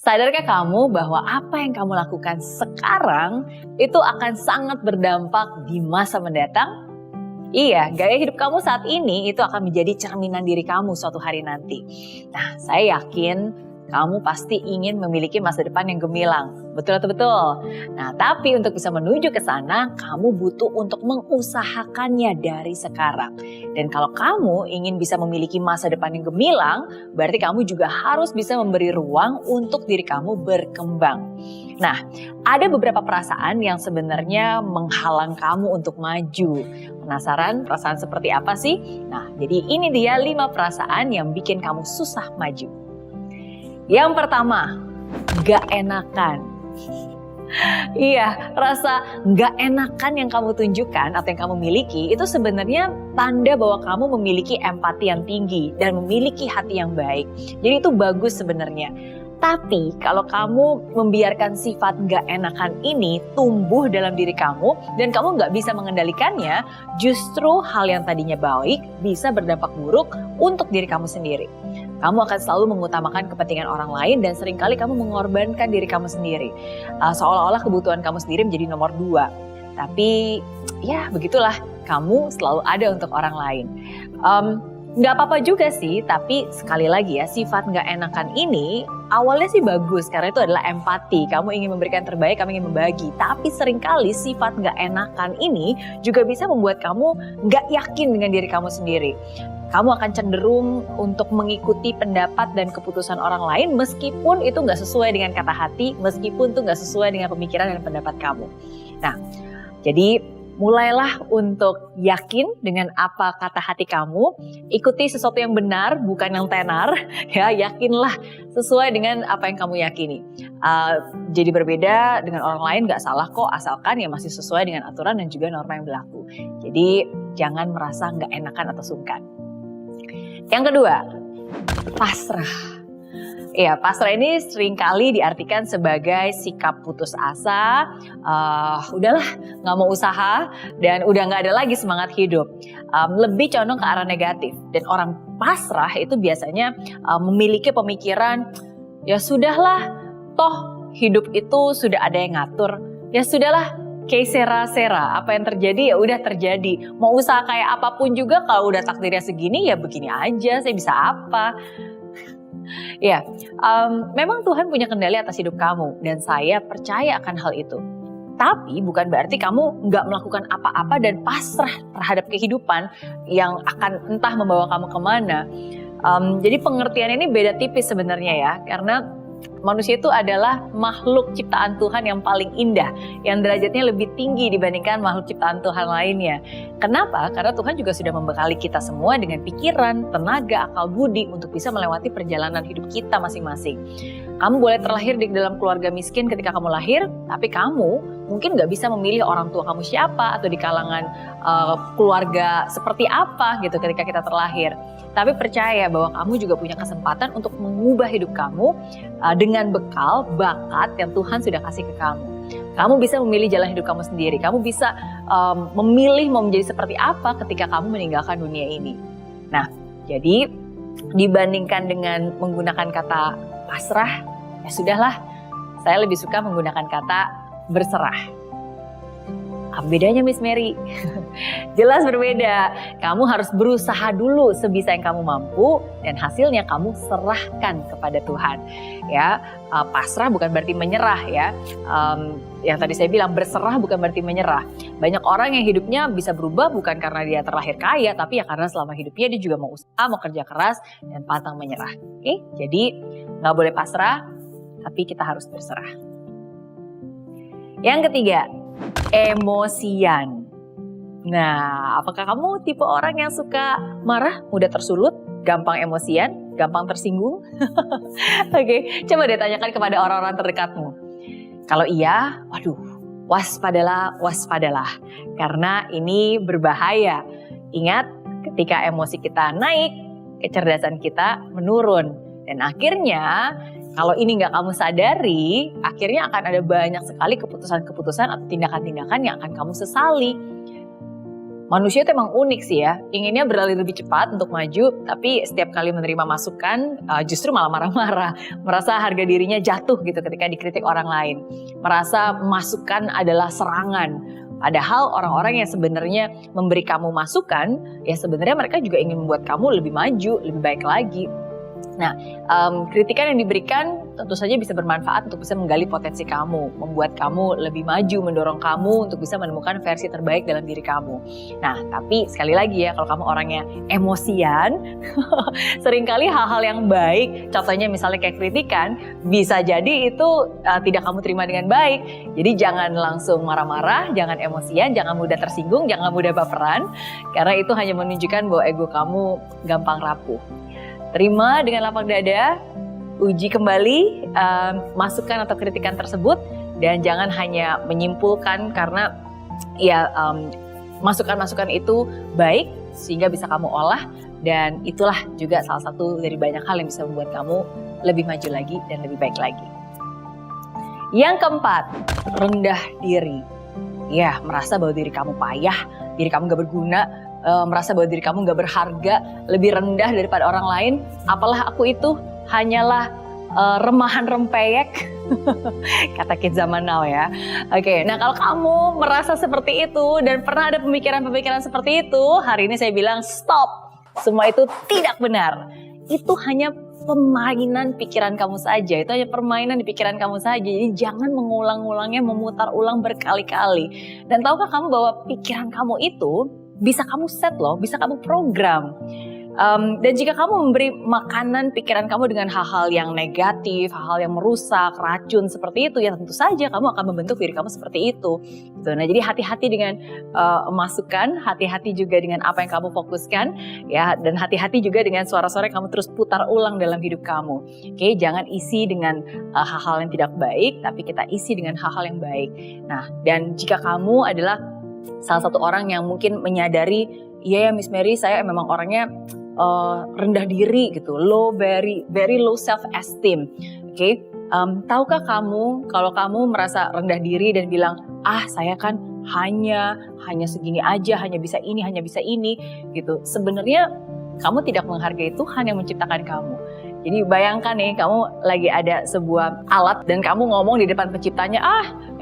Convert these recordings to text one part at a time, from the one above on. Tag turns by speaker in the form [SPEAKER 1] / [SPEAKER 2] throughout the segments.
[SPEAKER 1] Sadarkah kamu bahwa apa yang kamu lakukan sekarang itu akan sangat berdampak di masa mendatang? Iya, gaya hidup kamu saat ini itu akan menjadi cerminan diri kamu suatu hari nanti. Nah, saya yakin kamu pasti ingin memiliki masa depan yang gemilang. Betul atau betul? Nah, tapi untuk bisa menuju ke sana, kamu butuh untuk mengusahakannya dari sekarang. Dan kalau kamu ingin bisa memiliki masa depan yang gemilang, berarti kamu juga harus bisa memberi ruang untuk diri kamu berkembang. Nah, ada beberapa perasaan yang sebenarnya menghalang kamu untuk maju. Penasaran perasaan seperti apa sih? Nah, jadi ini dia 5 perasaan yang bikin kamu susah maju. Yang pertama, gak enakan. Iya, rasa gak enakan yang kamu tunjukkan atau yang kamu miliki itu sebenarnya tanda bahwa kamu memiliki empati yang tinggi dan memiliki hati yang baik. Jadi itu bagus sebenarnya. Tapi kalau kamu membiarkan sifat gak enakan ini tumbuh dalam diri kamu dan kamu gak bisa mengendalikannya, justru hal yang tadinya baik bisa berdampak buruk untuk diri kamu sendiri. Kamu akan selalu mengutamakan kepentingan orang lain dan seringkali kamu mengorbankan diri kamu sendiri. Seolah-olah kebutuhan kamu sendiri menjadi nomor 2. Tapi ya begitulah, kamu selalu ada untuk orang lain. Nggak apa-apa juga sih, tapi sekali lagi ya, sifat nggak enakan ini awalnya sih bagus karena itu adalah empati. Kamu ingin memberikan terbaik, kamu ingin membagi. Tapi seringkali sifat nggak enakan ini juga bisa membuat kamu nggak yakin dengan diri kamu sendiri. Kamu akan cenderung untuk mengikuti pendapat dan keputusan orang lain meskipun itu nggak sesuai dengan kata hati, meskipun itu nggak sesuai dengan pemikiran dan pendapat kamu. Nah, jadi mulailah untuk yakin dengan apa kata hati kamu, ikuti sesuatu yang benar, bukan yang tenar, ya, yakinlah sesuai dengan apa yang kamu yakini. Jadi berbeda dengan orang lain gak salah kok, asalkan ya masih sesuai dengan aturan dan juga norma yang berlaku. Jadi jangan merasa gak enakan atau sungkan. Yang kedua, pasrah. Ya, pasrah ini seringkali diartikan sebagai sikap putus asa, udahlah gak mau usaha dan udah gak ada lagi semangat hidup. Lebih condong ke arah negatif. Dan orang pasrah itu biasanya memiliki pemikiran, ya sudahlah, toh hidup itu sudah ada yang ngatur. Ya sudahlah, que sera, apa yang terjadi ya udah terjadi. Mau usaha kayak apapun juga kalau udah takdirnya segini ya begini aja, saya bisa apa. Ya, memang Tuhan punya kendali atas hidup kamu dan saya percaya akan hal itu. Tapi bukan berarti kamu nggak melakukan apa-apa dan pasrah terhadap kehidupan yang akan entah membawa kamu kemana. Jadi pengertian ini beda tipis sebenarnya ya, karena manusia itu adalah makhluk ciptaan Tuhan yang paling indah, yang derajatnya lebih tinggi dibandingkan makhluk ciptaan Tuhan lainnya. Kenapa? Karena Tuhan juga sudah membekali kita semua dengan pikiran, tenaga, akal budi untuk bisa melewati perjalanan hidup kita masing-masing. Kamu boleh terlahir di dalam keluarga miskin ketika kamu lahir, tapi kamu mungkin gak bisa memilih orang tua kamu siapa atau di kalangan keluarga seperti apa gitu ketika kita terlahir. Tapi percaya bahwa kamu juga punya kesempatan untuk mengubah hidup kamu dengan bekal, bakat yang Tuhan sudah kasih ke kamu. Kamu bisa memilih jalan hidup kamu sendiri. Kamu bisa memilih mau menjadi seperti apa ketika kamu meninggalkan dunia ini. Nah, jadi dibandingkan dengan menggunakan kata pasrah, ya sudahlah, saya lebih suka menggunakan kata berserah. Apa bedanya Miss Mary? Jelas berbeda. Kamu harus berusaha dulu sebisa yang kamu mampu dan hasilnya kamu serahkan kepada Tuhan. Ya, pasrah bukan berarti menyerah ya. Yang tadi saya bilang berserah bukan berarti menyerah. Banyak orang yang hidupnya bisa berubah bukan karena dia terlahir kaya, tapi ya karena selama hidupnya dia juga mau usaha, mau kerja keras dan pantang menyerah. Oke, jadi nggak boleh pasrah, tapi kita harus berserah. Yang ketiga, emosian. Nah, apakah kamu tipe orang yang suka marah, mudah tersulut, gampang emosian, gampang tersinggung? Oke, coba deh tanyakan kepada orang-orang terdekatmu. Kalau iya, waduh, waspadalah. Karena ini berbahaya. Ingat, ketika emosi kita naik, kecerdasan kita menurun. Dan akhirnya, kalau ini nggak kamu sadari, akhirnya akan ada banyak sekali keputusan-keputusan atau tindakan-tindakan yang akan kamu sesali. Manusia itu emang unik sih ya, inginnya berlari lebih cepat untuk maju, tapi setiap kali menerima masukan justru malah marah-marah, merasa harga dirinya jatuh gitu ketika dikritik orang lain, merasa masukan adalah serangan. Padahal orang-orang yang sebenarnya memberi kamu masukan, ya sebenarnya mereka juga ingin membuat kamu lebih maju, lebih baik lagi. Nah, kritikan yang diberikan tentu saja bisa bermanfaat untuk bisa menggali potensi kamu, membuat kamu lebih maju, mendorong kamu untuk bisa menemukan versi terbaik dalam diri kamu. Nah, tapi sekali lagi ya, kalau kamu orangnya emosian, seringkali hal-hal yang baik, contohnya misalnya kayak kritikan, bisa jadi itu tidak kamu terima dengan baik. Jadi jangan langsung marah-marah, jangan emosian, jangan mudah tersinggung, jangan mudah baperan, karena itu hanya menunjukkan bahwa ego kamu gampang rapuh. Terima dengan lapang dada, uji kembali masukan atau kritikan tersebut, dan jangan hanya menyimpulkan karena ya masukan-masukan itu baik sehingga bisa kamu olah, dan itulah juga salah satu dari banyak hal yang bisa membuat kamu lebih maju lagi dan lebih baik lagi. Yang keempat, rendah diri. Ya, merasa bahwa diri kamu payah, diri kamu gak berguna, merasa bahwa diri kamu gak berharga, lebih rendah daripada orang lain. Apalah aku itu, hanyalah remahan rempeyek, kata kids zaman now ya. Oke, nah kalau kamu merasa seperti itu dan pernah ada pemikiran-pemikiran seperti itu, hari ini saya bilang stop. Semua itu tidak benar. Itu hanya permainan pikiran kamu saja, itu hanya permainan di pikiran kamu saja. Jadi jangan mengulang-ulangnya, memutar ulang berkali-kali. Dan tahukah kamu bahwa pikiran kamu itu bisa kamu set loh, bisa kamu program. Dan jika kamu memberi makanan pikiran kamu dengan hal-hal yang negatif, hal-hal yang merusak, racun seperti itu, ya tentu saja kamu akan membentuk diri kamu seperti itu. Nah, jadi hati-hati dengan masukan, hati-hati juga dengan apa yang kamu fokuskan, ya, dan hati-hati juga dengan suara-suara yang kamu terus putar ulang dalam hidup kamu. Oke, jangan isi dengan hal-hal yang tidak baik, tapi kita isi dengan hal-hal yang baik. Nah, dan jika kamu adalah salah satu orang yang mungkin menyadari, iya ya Miss Mary, saya memang orangnya rendah diri gitu, very low self esteem. Oke, tahukah kamu kalau kamu merasa rendah diri dan bilang, saya kan hanya segini aja, hanya bisa ini gitu. Sebenarnya kamu tidak menghargai Tuhan yang menciptakan kamu. Jadi bayangkan nih, kamu lagi ada sebuah alat dan kamu ngomong di depan penciptanya,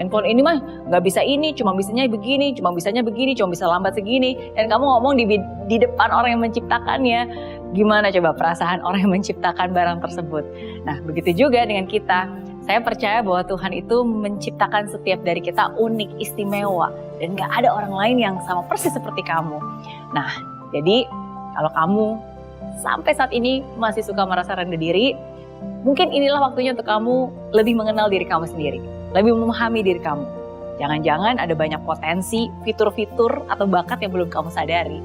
[SPEAKER 1] handphone ini mah nggak bisa ini, cuma bisanya begini, cuma bisa lambat segini. Dan kamu ngomong di depan orang yang menciptakannya. Gimana coba perasaan orang yang menciptakan barang tersebut? Nah, begitu juga dengan kita. Saya percaya bahwa Tuhan itu menciptakan setiap dari kita unik, istimewa. Dan nggak ada orang lain yang sama persis seperti kamu. Nah, jadi kalau kamu sampai saat ini masih suka merasa rendah diri, mungkin inilah waktunya untuk kamu lebih mengenal diri kamu sendiri, lebih memahami diri kamu. Jangan-jangan ada banyak potensi, fitur-fitur atau bakat yang belum kamu sadari.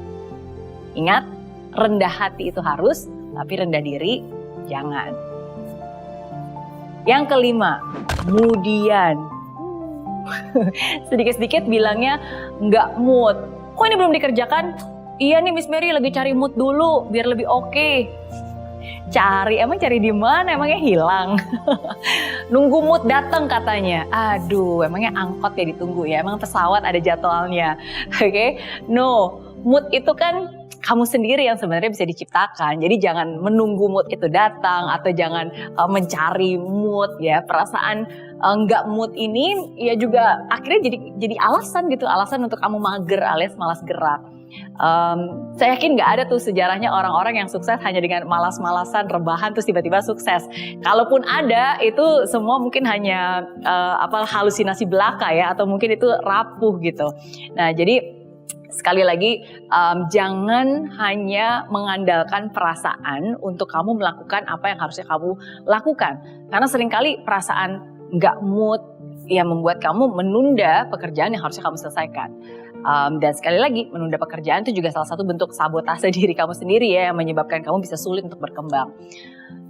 [SPEAKER 1] Ingat, rendah hati itu harus, tapi rendah diri jangan. Yang kelima, kemudian sedikit-sedikit bilangnya nggak mood. Kok ini belum dikerjakan? Iya nih Miss Mary lagi cari mood dulu biar lebih oke. Emang cari di mana? Emangnya hilang? Nunggu mood datang katanya. Aduh, emangnya angkot ya ditunggu ya? Emang pesawat ada jadwalnya? Oke? No, mood itu kan kamu sendiri yang sebenarnya bisa diciptakan. Jadi jangan menunggu mood itu datang atau jangan mencari mood ya. Perasaan nggak mood ini ya juga akhirnya jadi alasan gitu, alasan untuk kamu mager alias malas gerak. Saya yakin nggak ada tuh sejarahnya orang-orang yang sukses hanya dengan malas-malasan, rebahan terus tiba-tiba sukses. Kalaupun ada, itu semua mungkin hanya halusinasi belaka ya, atau mungkin itu rapuh gitu. Nah, jadi sekali lagi jangan hanya mengandalkan perasaan untuk kamu melakukan apa yang harusnya kamu lakukan. Karena seringkali perasaan nggak mood yang membuat kamu menunda pekerjaan yang harusnya kamu selesaikan. Dan sekali lagi, menunda pekerjaan itu juga salah satu bentuk sabotase diri kamu sendiri ya, yang menyebabkan kamu bisa sulit untuk berkembang.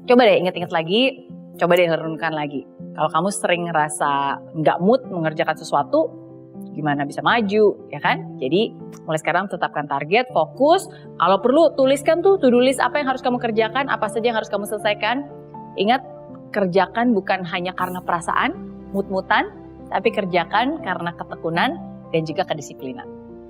[SPEAKER 1] Coba deh ingat-ingat lagi, coba deh renungkan lagi. Kalau kamu sering ngerasa nggak mood mengerjakan sesuatu, gimana bisa maju, ya kan? Jadi mulai sekarang tetapkan target, fokus. Kalau perlu tuliskan tuh to-do list apa yang harus kamu kerjakan, apa saja yang harus kamu selesaikan. Ingat, kerjakan bukan hanya karena perasaan, mood-moodan, tapi kerjakan karena ketekunan dan juga kedisiplinan.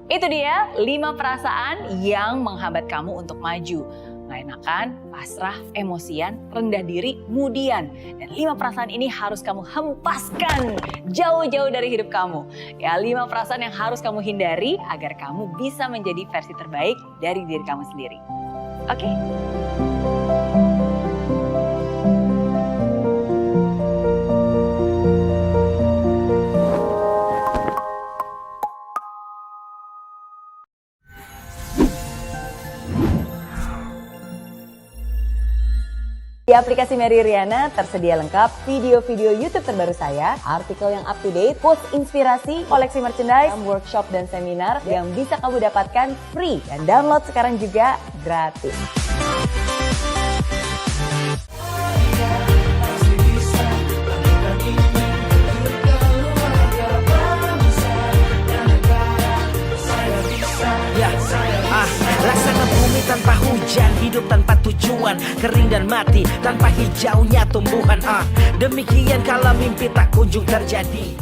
[SPEAKER 1] Itu dia 5 perasaan yang menghambat kamu untuk maju. Nggak enakan, pasrah, emosian, rendah diri, kemudian. Dan 5 perasaan ini harus kamu hempaskan jauh-jauh dari hidup kamu. Ya, 5 perasaan yang harus kamu hindari agar kamu bisa menjadi versi terbaik dari diri kamu sendiri. Oke? Di aplikasi Mary Riana tersedia lengkap video-video YouTube terbaru saya, artikel yang up to date, quotes inspirasi, koleksi merchandise, workshop dan seminar yang bisa kamu dapatkan free dan download sekarang juga gratis.
[SPEAKER 2] Laksana bumi tanpa hujan, hidup tanpa tujuan, kering dan mati tanpa hijaunya tumbuhan. Demikian kalau mimpi tak kunjung terjadi.